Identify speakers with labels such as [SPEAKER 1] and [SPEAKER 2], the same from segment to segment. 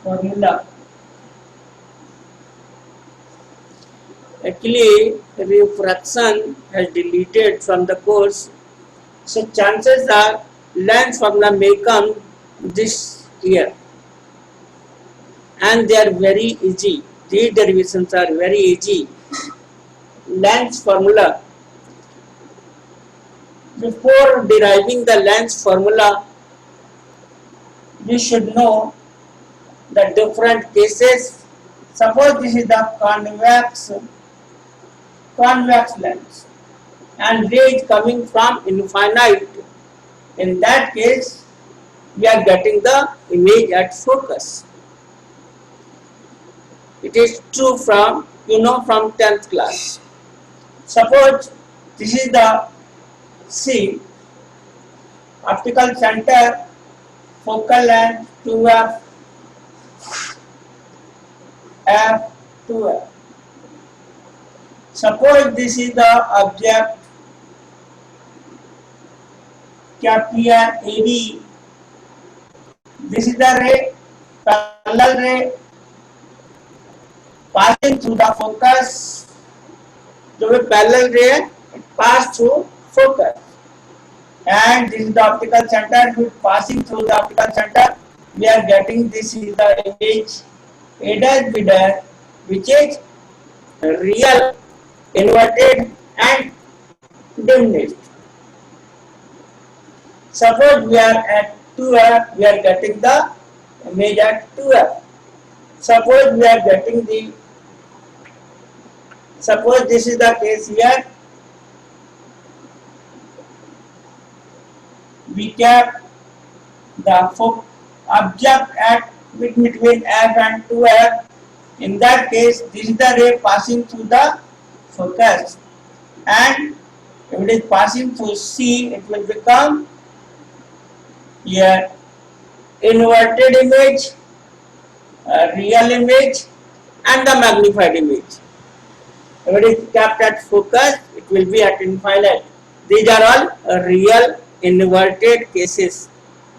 [SPEAKER 1] formula. Actually, refraction has deleted from the course, so chances are lens formula may come this year, and they are very easy. These derivations are very easy. Lens formula. Before deriving the lens formula, we should know the different cases. Suppose this is the convex lens and ray is coming from infinite. In that case, we are getting the image at focus. It is true from, from 10th class. Suppose this is the C, optical center, focal length 2f, f2f. Suppose this is the object, क्या किया AB, this is the ray, parallel ray passing through the focus. जो parallel ray it pass through focus, and this is the optical center which passing through the optical center. We are getting this is the image A dash B dash, which is real, inverted and diminished. Suppose we are at 2f, we are getting the image at 2f. Suppose we are getting the, suppose this is the case here, we kept the object at between f and 2f. In that case, this is the ray passing through the focus, and if it is passing through C, it will become here inverted image, real image and the magnified image. If it is kept at focus, it will be at infinite. These are all real inverted cases.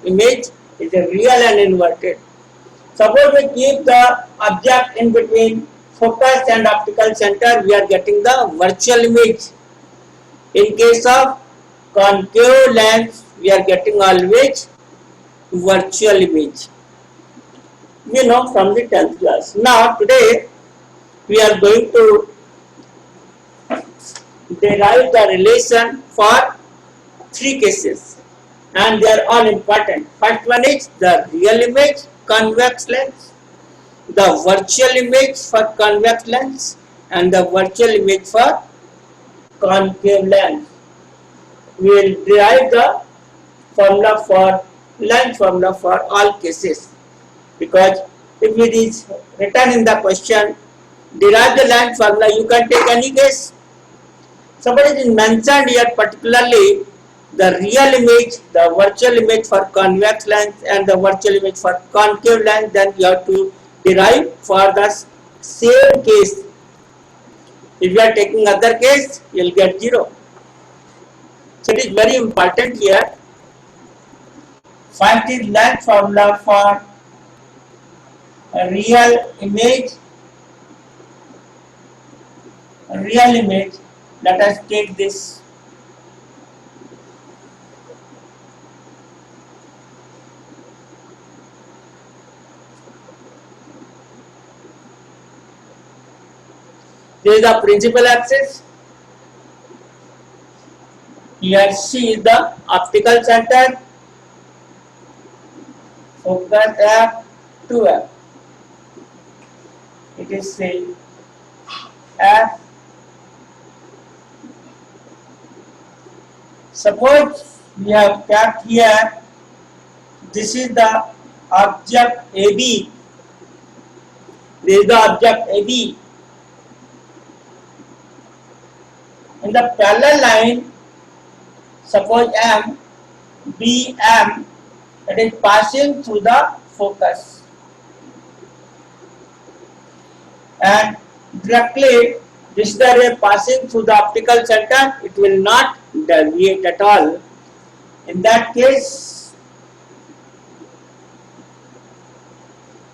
[SPEAKER 1] Image is a real and inverted. Suppose we keep the object in between focus and optical center, we are getting the virtual image. In case of concave lens, we are getting always virtual image. You know from the 10th class. Now today we are going to derive the relation for 3 cases, and they are all important. First one is the real image convex lens, the virtual image for convex lens and the virtual image for concave lens. We will derive the formula for lens formula for all cases, because if it is written in the question, derive the lens formula, you can take any case. Suppose it is mentioned here particularly the real image, the virtual image for convex lens and the virtual image for concave lens, then you have to derive for the same case. If you are taking other case, you will get 0. So it is very important here. Find the lens formula for a real image. Let us take this. This is the principal axis. Here C is the optical center. Focus f, 2f. It is say f. Suppose we have kept here, this is the object AB. This is the object AB. In the parallel line, suppose M, BM, it is passing through the focus, and directly this is the ray passing through the optical center, it will not deviate at all. In that case,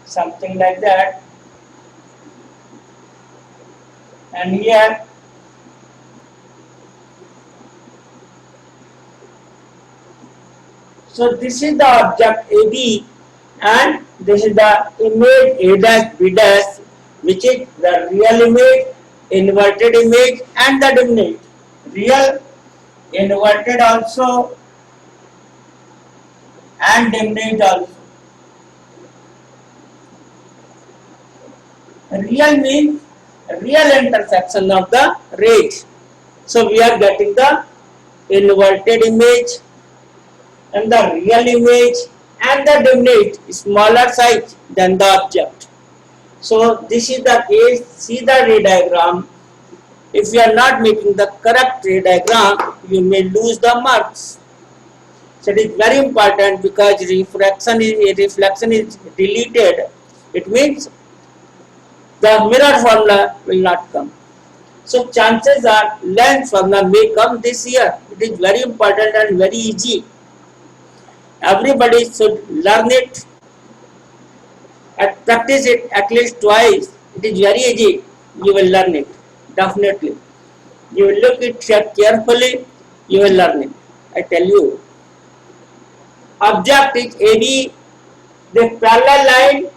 [SPEAKER 1] something like that, and here so this is the object AB and this is the image A dash B dash, which is the real image, inverted image and the dimmed. Real, inverted also and dimmed also. Real means real intersection of the rays. So we are getting the inverted image and the real image and the dimmed smaller size than the object. So this is the case. See the ray diagram. If you are not making the correct ray diagram, you may lose the marks. So it is very important because reflection is deleted. It means the mirror formula will not come. So chances are lens formula may come this year. It is very important and very easy. Everybody should learn it and practice it at least twice. It is very easy. You will learn it. Definitely. You will look it carefully. You will learn it. I tell you. Object is AB. The parallel line.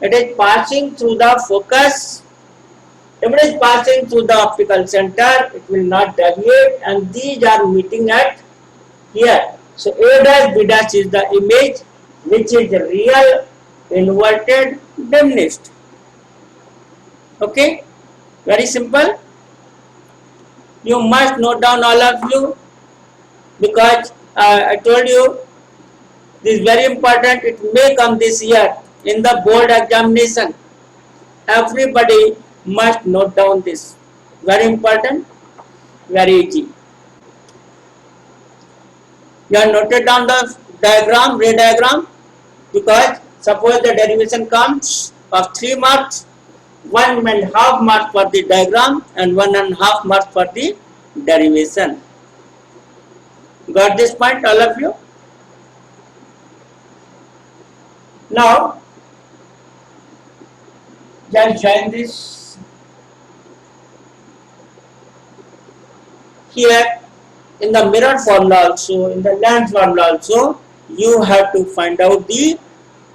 [SPEAKER 1] It is passing through the focus. If it is passing through the optical center, it will not deviate, and these are meeting at here. So A dash B dash is the image which is real, inverted, diminished. Okay, very simple. You must note down all of you because I told you this is very important. It may come this year in the board examination. Everybody must note down this. Very important, very easy. You have noted down the diagram, ray diagram, because suppose the derivation comes of 3 marks, 1.5 marks for the diagram and 1.5 marks for the derivation. Got this point, all of you? Now, just join this. Here in the mirror formula also, in the lens formula also, you have to find out the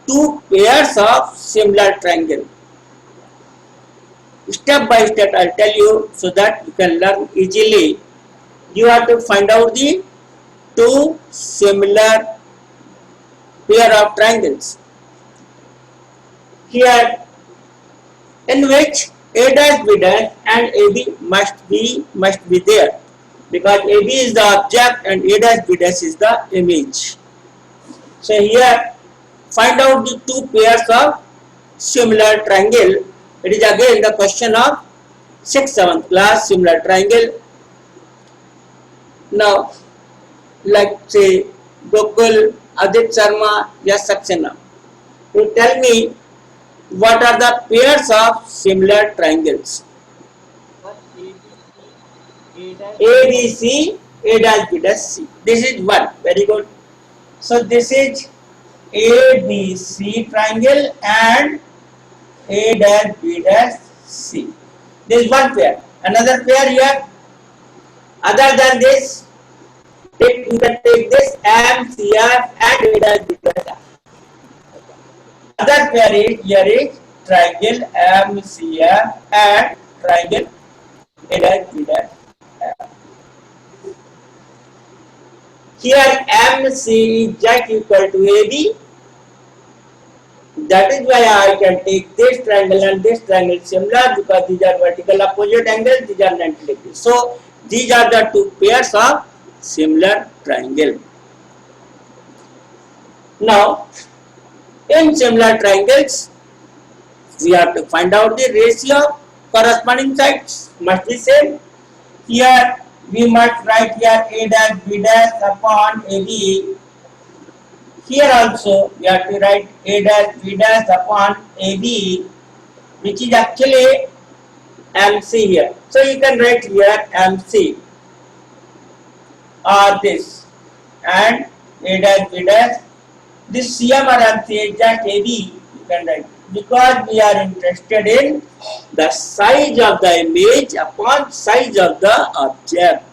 [SPEAKER 1] 2 pairs of similar triangle. Step by step I will tell you so that you can learn easily. You have to find out the 2 similar pair of triangles. Here in which A dash B dash and AB must be there, because AB is the object and A dash B dash is the image. So here find out the 2 pairs of similar triangle. It is again the question of 6th 7th class similar triangle. Now like say Gokul, Adit Sharma, Yash Saxena, you tell me what are the pairs of similar triangles? ABC, A dash B dash C. This is one. Very good. So this is ABC triangle and A dash B dash C. This is one pair. Another pair here. Other than this, you can take this MCF and A dash B dash. Other pair is here is triangle MCF and triangle A dash B dash. Here MC is just equal to AB. That is why I can take this triangle and this triangle similar, because these are vertical opposite angles, these are 90 degrees. So these are the 2 pairs of similar triangle. Now in similar triangles, we have to find out the ratio of corresponding sides must be same. Here we must write here A dash B dash upon AB. Here also we have to write A dash B dash upon AB, which is actually MC here. So you can write here MC or this, and A dash B dash. This CM or MC is just AB. You can write. because we are interested in the size of the image upon size of the object.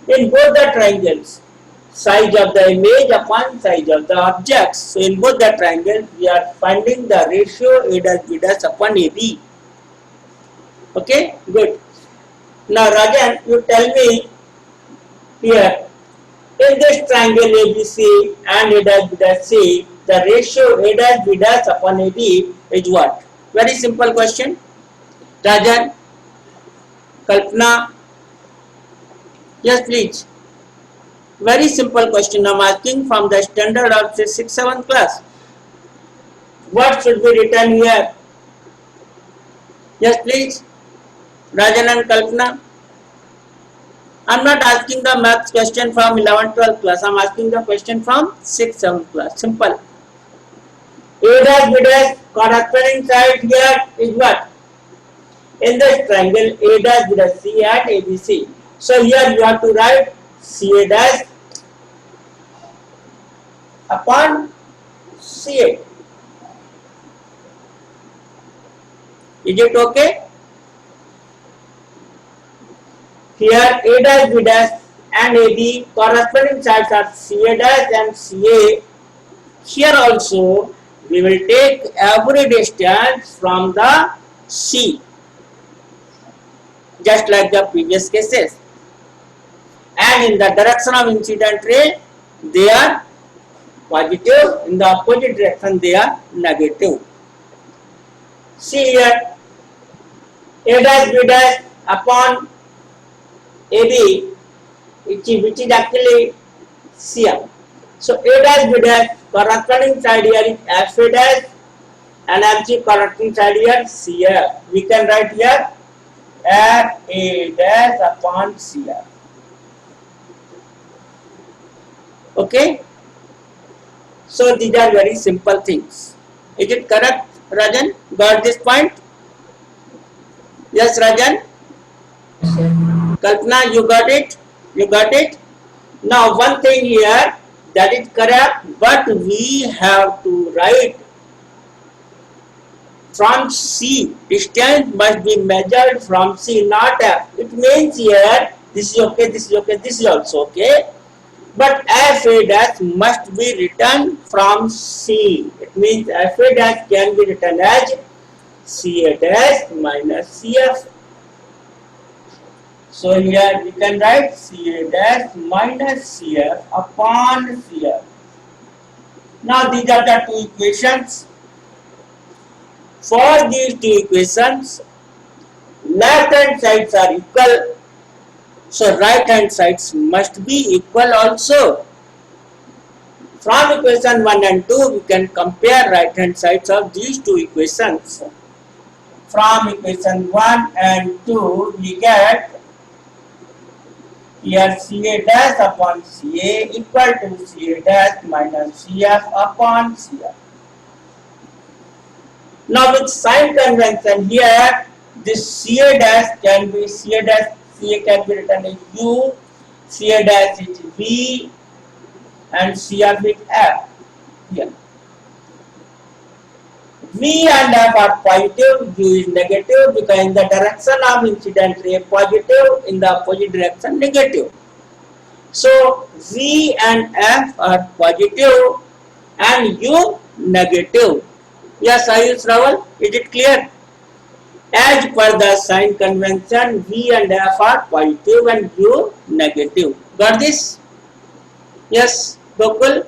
[SPEAKER 1] In both the triangles, size of the image upon size of the objects. So in both the triangles, we are finding the ratio A dash B dash upon AB. Okay, good. Now Rajan, you tell me here, in this triangle ABC and A dash B dash C, the ratio A dash B dash upon AB is what? Very simple question. Rajan, Kalpana, yes please. Very simple question I am asking from the standard of say 6th-7th class. What should be written here? Yes please. Rajan and Kalpana. I am not asking the maths question from 11th-12th class. I am asking the question from 6th-7th class. Simple. A dash B dash corresponding side here is what? In this triangle A dash B dash C and ABC. So here you have to write CA dash upon CA. Is it okay? Here A dash B dash and AB corresponding sides are CA dash and CA. Here also we will take every distance from the C, just like the previous cases. And in the direction of incident ray, they are positive. In the opposite direction, they are negative. See here, A dash B dash upon AB, which is actually CM. So A dash B dash corresponding side here is FA dash and MC corresponding side here CF. We can write here FA dash upon CF. Okay. So these are very simple things. Is it correct, Rajan? Got this point? Yes, Rajan? Kalpana, you got it? You got it? Now one thing here, that is correct, but we have to write from C. Distance must be measured from C, not F. It means here, this is okay, this is okay, this is also okay. But FA dash must be written from C. It means FA dash can be written as CA dash minus CF. So here we can write CA dash minus CF upon CF. Now these are the two equations. For these two equations, left hand sides are equal. So right hand sides must be equal also. From equation 1 and 2, we can compare right hand sides of these two equations. From equation 1 and 2, we get here CA dash upon CA equal to CA dash minus CF upon CF. Now with sign convention here, this CA dash can be CA dash, CA can be written as U, CA dash is V, and CF is F. Here. V and F are positive, U is negative because in the direction of incident ray positive, in the opposite direction negative. So V and F are positive and U negative. Yes, Ayush Rawal, is it clear? As per the sign convention, V and F are positive and U negative. Got this? Yes, Gokul,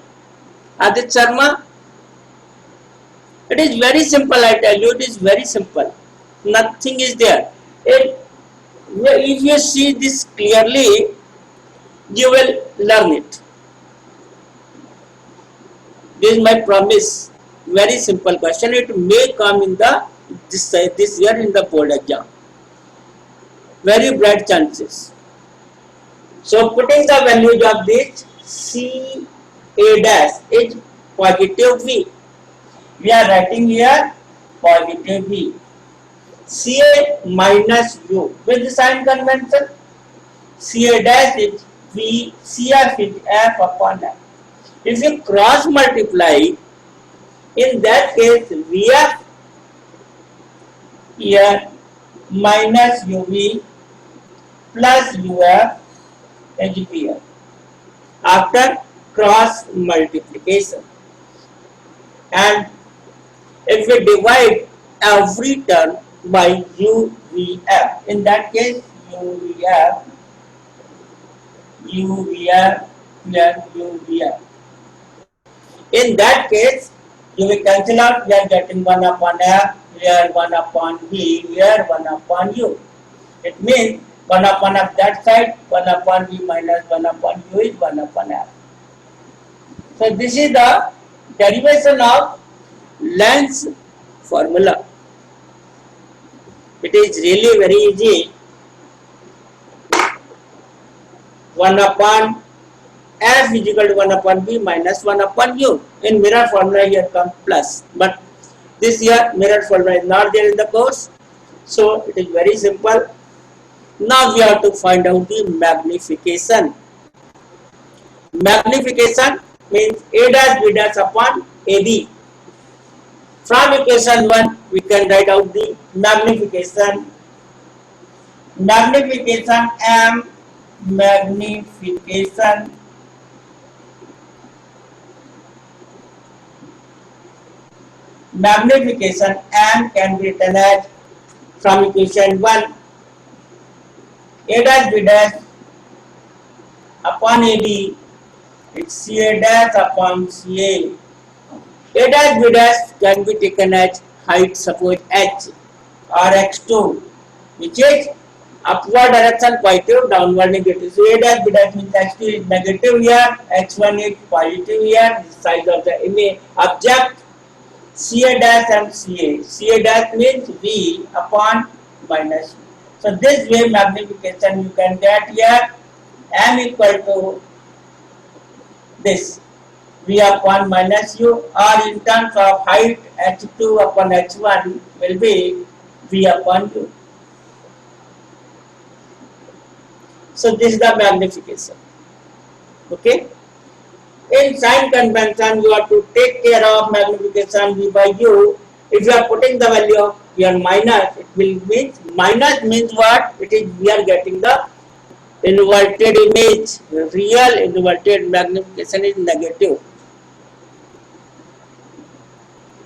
[SPEAKER 1] Adit Sharma. It is very simple, I tell you, it is very simple. Nothing is there. If you see this clearly, you will learn it. This is my promise. Very simple question. It may come in the this year in the board exam. Very bright chances. So putting the values of this C A dash is positive V. We are writing here positive V. CA minus U with the sign convention. CA dash is V, CF is F upon F. If you cross multiply In that case, Vf here minus UV plus UF is Vf after cross multiplication. And if we divide every term by UVF, in that case UVF, UVF, UVF. In that case, you will cancel out, we are getting 1 upon F, here 1 upon V, here 1 upon U. It means 1 upon F that side, 1 upon V minus 1 upon U is 1 upon F. So this is the derivation of Lenz's formula. It is really very easy. 1 upon F is equal to 1 upon V minus 1 upon U. In mirror formula here comes plus. But this here mirror formula is not there in the course. So it is very simple. Now we have to find out the magnification. Magnification means A dash B dash upon AB. From equation 1 we can write out the magnification. Magnification M, magnification M can be written as from equation 1 A dash B dash upon AD, it's CA dash upon CA. A dash B dash can be taken as height, suppose H or X2, which is upward direction positive, downward negative. So A dash B dash means X2 is negative here, X1 is positive here, the size of the image object. CA dash and CA. CA dash means V upon minus U. So this way magnification you can get here M equal to this V upon minus U, or in terms of height H2 upon H1 will be V upon U. So this is the magnification. Okay. In sign convention, you have to take care of magnification V by U. If you are putting the value of here minus, it will mean minus means what? It is we are getting the inverted image. Real inverted magnification is negative.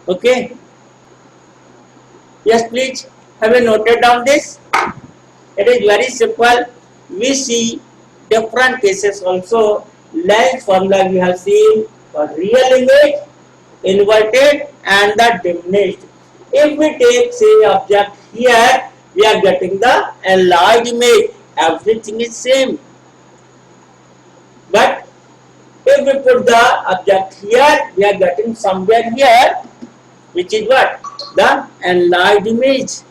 [SPEAKER 1] Okay. Yes, please. Have you noted down this? It is very simple. We see different cases also. Lens formula we have seen for real image, inverted and the diminished. If we take say object here, we are getting the enlarged image. Everything is same. But if we put the object here, we are getting somewhere here, which is what? The enlarged image.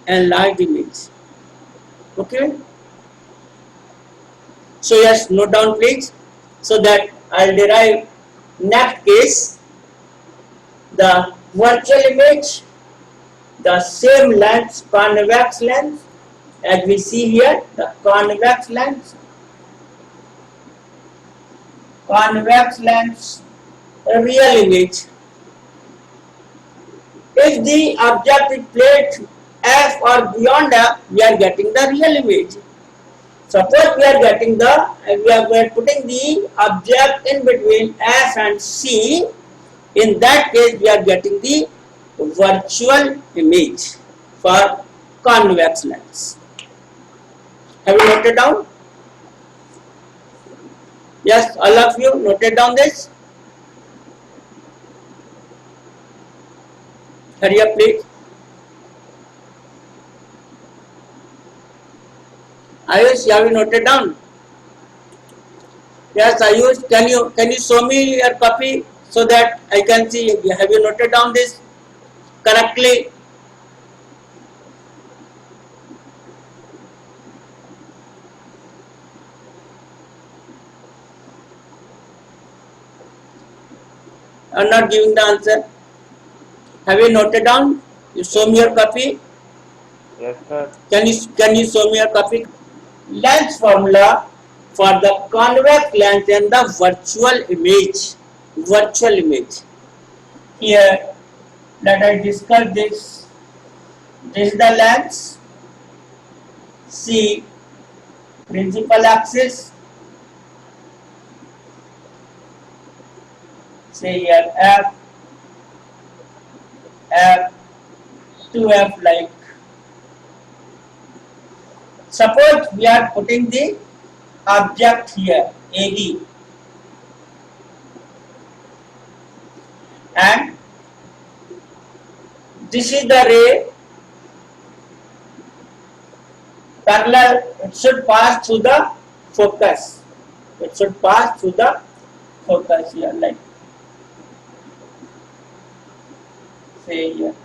[SPEAKER 1] Enlarged image. Okay. So yes, note down please, so that I'll derive next case, the virtual image, the same lens, convex lens, as we see here, the convex lens, real image. If the object is placed F or beyond F, we are getting the real image. Suppose we are getting the, we are putting the object in between F and C. In that case, we are getting the virtual image for convex lens. Have you noted down? Yes, all of you noted down this. Hurry up, please. Ayush, have you noted down? Yes, Ayush, can you show me your copy so that I can see? Have you noted down this correctly? I am not giving the answer. Have you noted down? You show me your copy.
[SPEAKER 2] Yes, sir.
[SPEAKER 1] Can you show me your copy? Lens formula for the convex lens and the virtual image. Virtual image. Here, let us discuss this. This is the length C, principal axis. Say here F, F to F like. Suppose we are putting the object here AD and this is the ray parallel, it should pass through the focus. It should pass through the focus here like. Say here.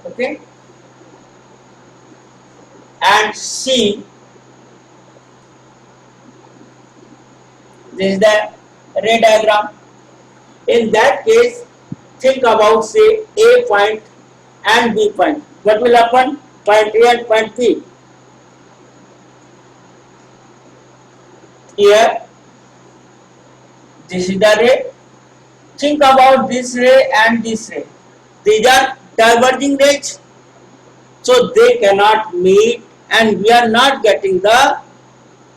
[SPEAKER 1] Okay. And C, this is the ray diagram. In that case, think about say A point and B point. What will happen? Point A and point B. Here, this is the ray. Think about this ray and this ray. These are diverging rays, so they cannot meet, and we are not getting the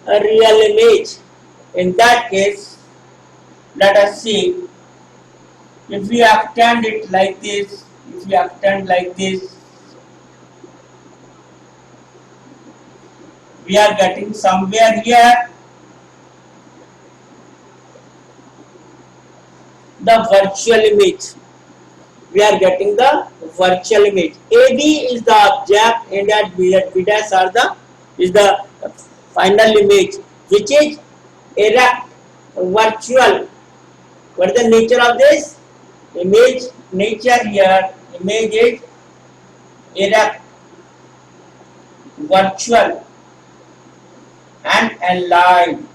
[SPEAKER 1] real image. In that case, let us see. If we extend it like this, if we extend like this, we are getting somewhere here the virtual image. We are getting the virtual image. AD is the object and at B dash are the is the final image, which is erect, virtual. What is the nature of this? Image nature here, image is erect, virtual and aligned.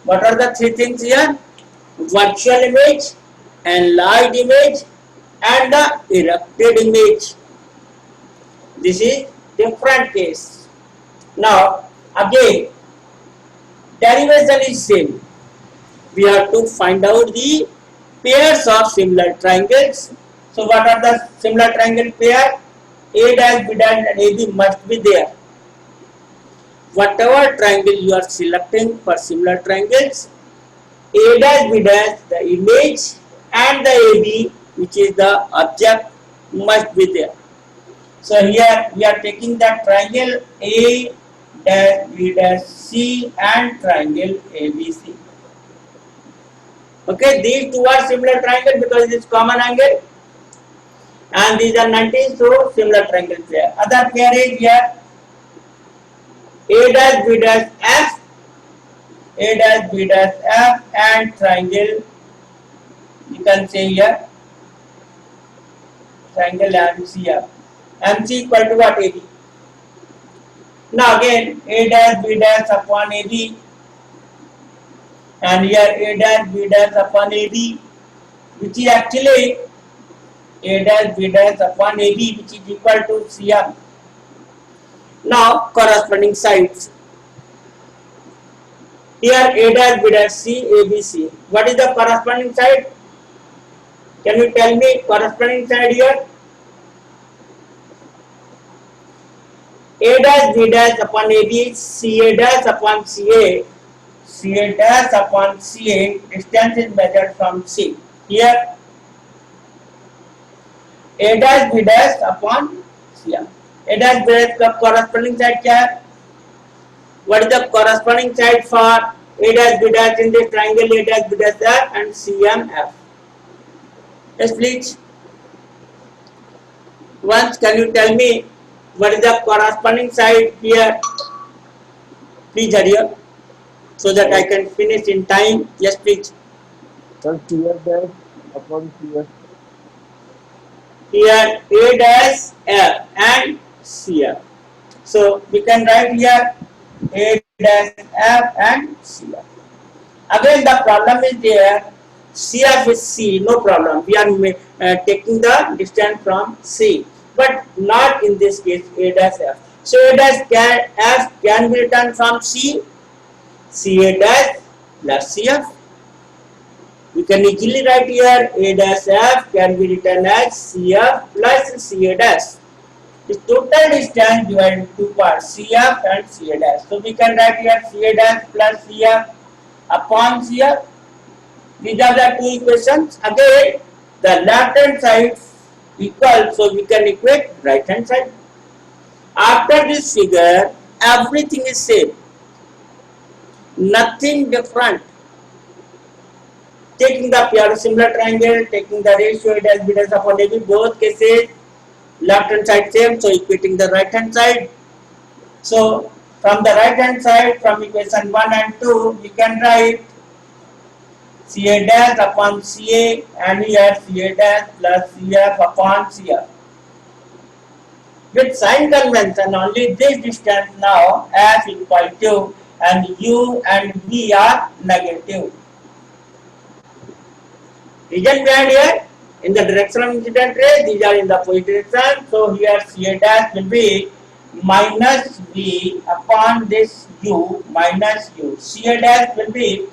[SPEAKER 1] What are the three things here? Virtual image, enlarged image and the erected image. This is different case. Now again, derivation is same. We have to find out the pairs of similar triangles. So what are the similar triangle pair? A dash, B dash and AB must be there. Whatever triangle you are selecting for similar triangles, A dash, B dash, the image and the AB, which is the object, must be there. So here we are taking the triangle A dash, B dash, C and triangle ABC. Okay, these two are similar triangle because it is common angle, and these are 90, so similar triangle pair. Other pair is here A dash, B dash, F, A dash, B dash, F and triangle, you can say here triangle MCF. MC equal to what? AB. Now again A dash, B dash upon AB, and here A dash, B dash upon AB, which is actually A dash, B dash upon AB, which is equal to CM. Now corresponding sides. Here A dash, B dash, C, A, B, C. What is the corresponding side? Can you tell me corresponding side here? A dash, B dash upon AB, CA dash upon CA, CA dash upon CA, distance is measured from C. Here A dash, B dash upon CM. A dash, B dash का corresponding side क्या है? What is the corresponding side for A dash, B dash in this triangle A dash, B dash F and CMF? Yes, please. Once, can you tell me what is the corresponding side here? Please hurry up so that I can finish in time. Yes, please.
[SPEAKER 2] Sir, CF dash upon CF.
[SPEAKER 1] Here A dash F and CF. So we can write here A dash F and CF. Again the problem is there. CF is C, no problem. We are taking the distance from C, but not in this case A dash F. So A dash F can be written from C, CA dash plus CF. We can easily write here A dash F can be written as CF plus CA dash. The total distance divided into two parts, CF and CA dash. So we can write here CA dash plus CF upon CF. These are the two equations. Again, the left hand side equal, so we can equate right hand side. After this figure, everything is same, nothing different. Taking the pure similar triangle, taking the ratio A dash B dash upon AB, both cases left hand side same, so equating the right hand side. So from the right hand side, from equation 1 and 2, we can write CA dash upon CA and here CA dash plus CF upon CF. With sign convention, only this distance now F equal to and U and V are negative. Reason behind here, in the direction of incident ray, these are in the positive direction, so here CA dash will be minus V upon this U minus U. CA dash will be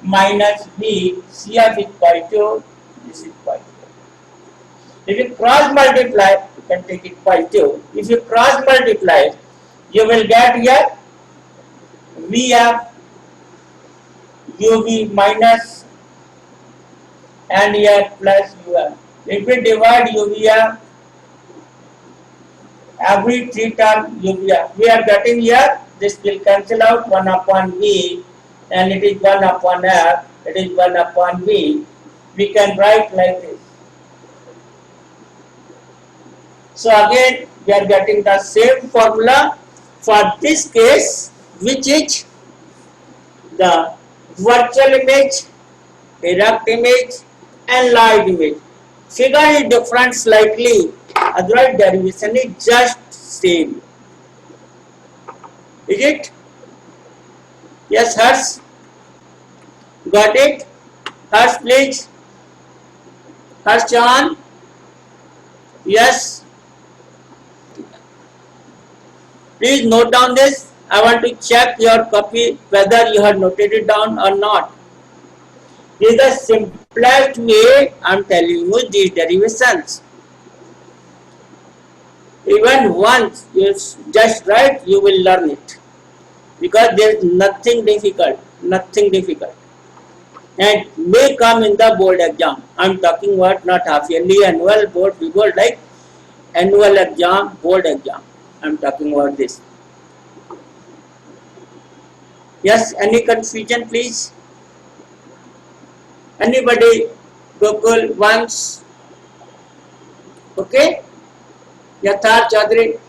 [SPEAKER 1] minus V, CF equal to this equal to. If you cross multiply, you can take it equal to. If you cross multiply, you will get here VF UV minus and here plus UF. If we divide UVF, every three term UVF, we are getting here, this will cancel out 1 upon V and it is 1 upon F, it is 1 upon V. We can write like this. So again, we are getting the same formula for this case, which is the virtual image, erect image, enlarged image. Figure is different slightly, otherwise derivation is just same. Is it? Yes, Harsh? Got it? Harsh, please. Harsh Chauhan? Yes. Please note down this. I want to check your copy whether you have noted it down or not. This is the simplest way I am telling you these derivations. Even once you just write, you will learn it. Because there is nothing difficult. And may come in the board exam. I am talking about not half yearly, annual, board, board like annual exam, board exam. I am talking about this. Yes, any confusion please? Anybody? Gokul once? Okay? Yatharth Chaudhary?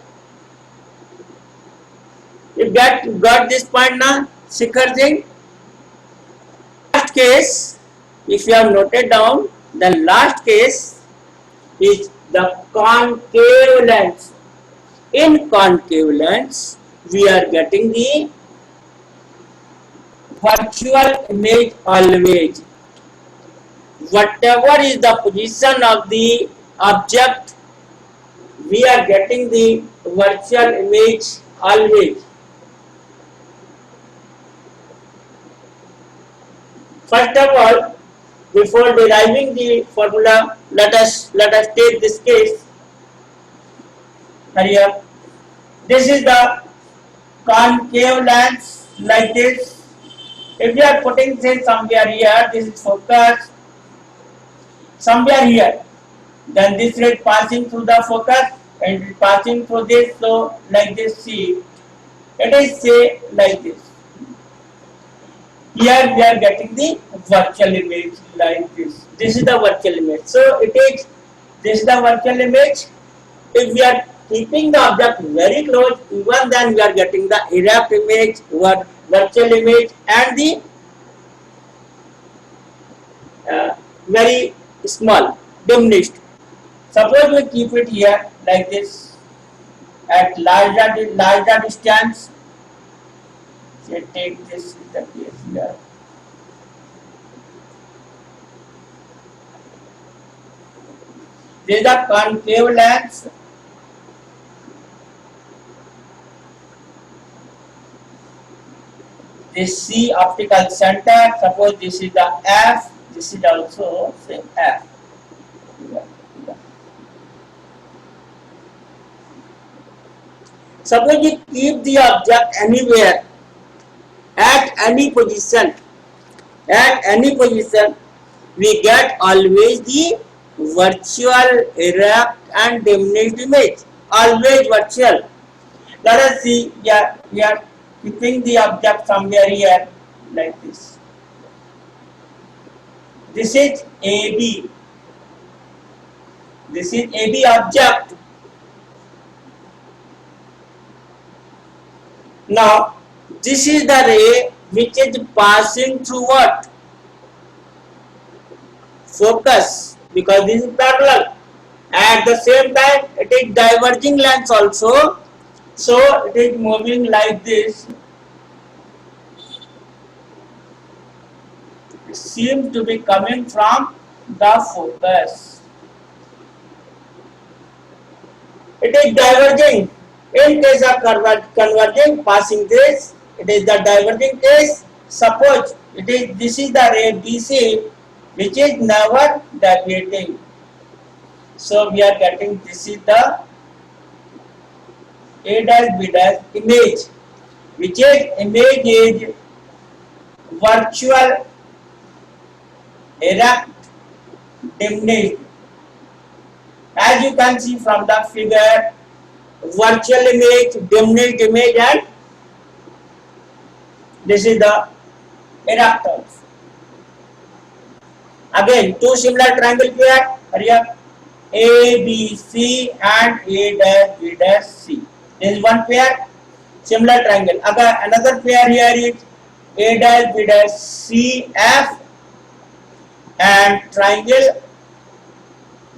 [SPEAKER 1] You got this point now? Shikhar Singh? Last case, if you have noted down, the last case is the concave lens. In concave lens, we are getting the virtual image always. Whatever is the position of the object, we are getting the virtual image always. First of all, before deriving the formula, let us take this case. Hurry up. This is the concave lens like this. If we are putting say somewhere here, this is focus. Somewhere here, then this ray passing through the focus and passing through this. So like this, see, it is say like this. Here we are getting the virtual image like this. This is the virtual image. So it is, this is the virtual image. If we are keeping the object very close, even then we are getting the erect image, virtual image, and the very small, diminished. Suppose we keep it here like this at larger distance. Say take this is the case here. This is the concave lens. This C optical center. Suppose this is the F. This is also same F. Suppose you keep the object anywhere, at any position, we get always the virtual, erect and diminished image. Always virtual. Let us see, we are keeping the object somewhere here, like this. This is AB. This is AB object. Now, this is the ray which is passing through what? Focus, because this is parallel. At the same time, it is diverging length also. So, it is moving like this. It seems to be coming from the focus. It is diverging. In case of converging, passing this, it is the diverging case. Suppose this is the ray BC, which is never deviating. So we are getting this is the A dash B dash image, which is image is virtual, erect, diminished. As you can see from the figure, virtual image, diminished image, and this is the erect also. Again, two similar triangle pair. Hurry up. A, B, C and A dash B dash C. This is one pair. Similar triangle. Again, another pair here is A dash B dash C F and triangle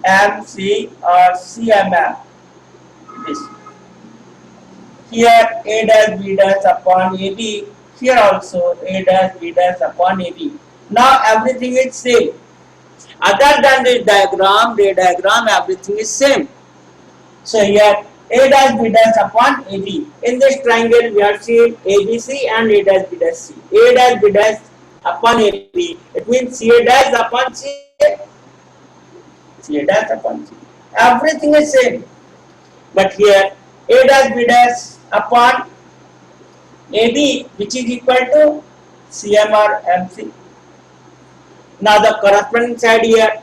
[SPEAKER 1] MC or CMF. This. Here A dash B dash upon AB. Here also A dash B dash upon AB. Now everything is same. Other than this diagram, ray diagram, everything is same. So here A dash B dash upon AB. In this triangle, we have seen ABC and A dash B dash C. A dash B dash upon AB. It means CA dash upon CA. CA dash upon C. Everything is same. But here A dash B dash upon AB, which is equal to CM or MC. Now the corresponding side here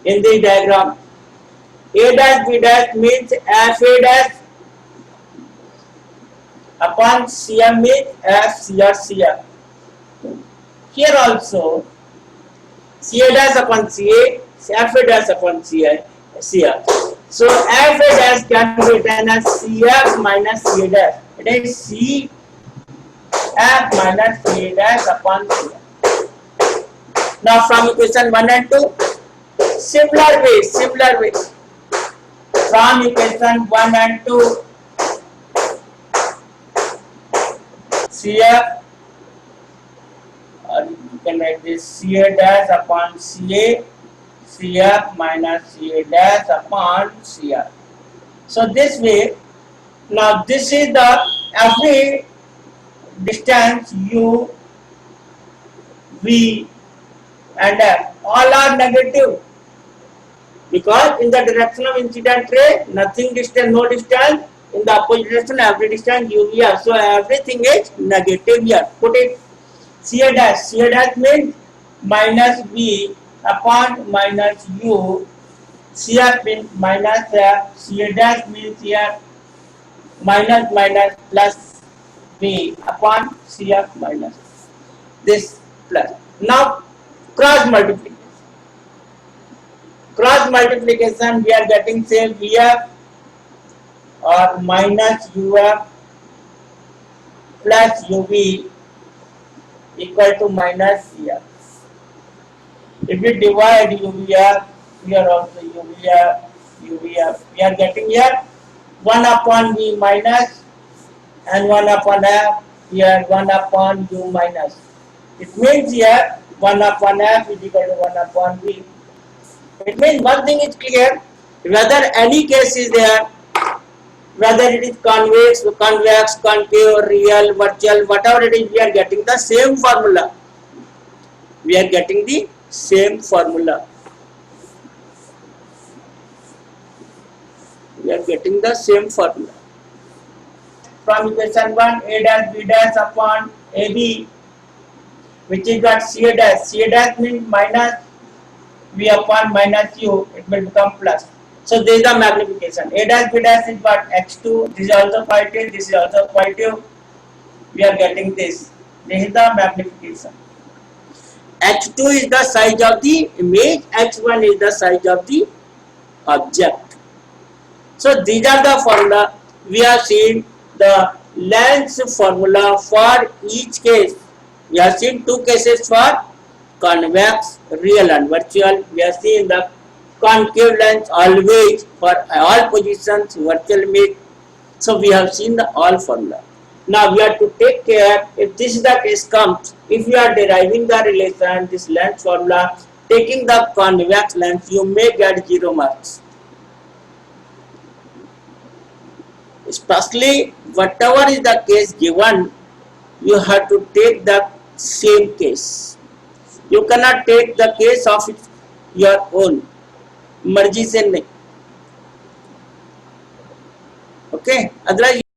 [SPEAKER 1] in this diagram, A dash B dash means FA dash upon CM means FC or CF. Here also CA dash upon CA, FA dash upon CF. So FA dash can be written as CF minus CA dash. It is CF minus CA dash upon CF. Now from equation 1 and 2, similar way. From equation 1 and 2, CF, or you can write this CA dash upon CA, CF minus CA dash upon CF. So this way, now this is the every distance U, V and F, all are negative, because in the direction of incident ray, nothing distance, no distance. In the opposite direction, every distance UV. So everything is negative here. Put it CA dash. CA dash means minus V upon minus U. CF means minus F. CA dash means here minus plus V upon CF minus this plus. Now cross multiplication. Cross multiplication, we are getting say VF or minus UF plus UV equal to minus CF. If we divide UVF, here also UVF, we are getting here 1 upon V minus and 1 upon F, here 1 upon U minus. It means here 1 upon F is equal to 1 upon V. It means one thing is clear, whether any case is there, whether it is convex, concave, real, virtual, whatever it is, we are getting the same formula. We are getting the same formula. We are getting the same formula. From equation 1, a dash b dash upon ab, which is what c dash. C dash means minus v upon minus u, it will become plus. So this is the magnification. A dash b dash is what x2. This is also positive. This is also positive. We are getting this. This is the magnification. H2 is the size of the image. H1 is the size of the object. So these are the formula. We are seeing the lens formula for each case. We are seeing two cases for convex, real and virtual. We are seeing the concave lens always for all positions, virtual image. So we have seen the all formula. Now we have to take care, if this is the case comes, if you are deriving the relation, this lens formula, taking the convex lens, you may get 0 marks. Especially whatever is the case given, you have to take the same case. You cannot take the case of your own. मर्जी से नहीं. Okay, otherwise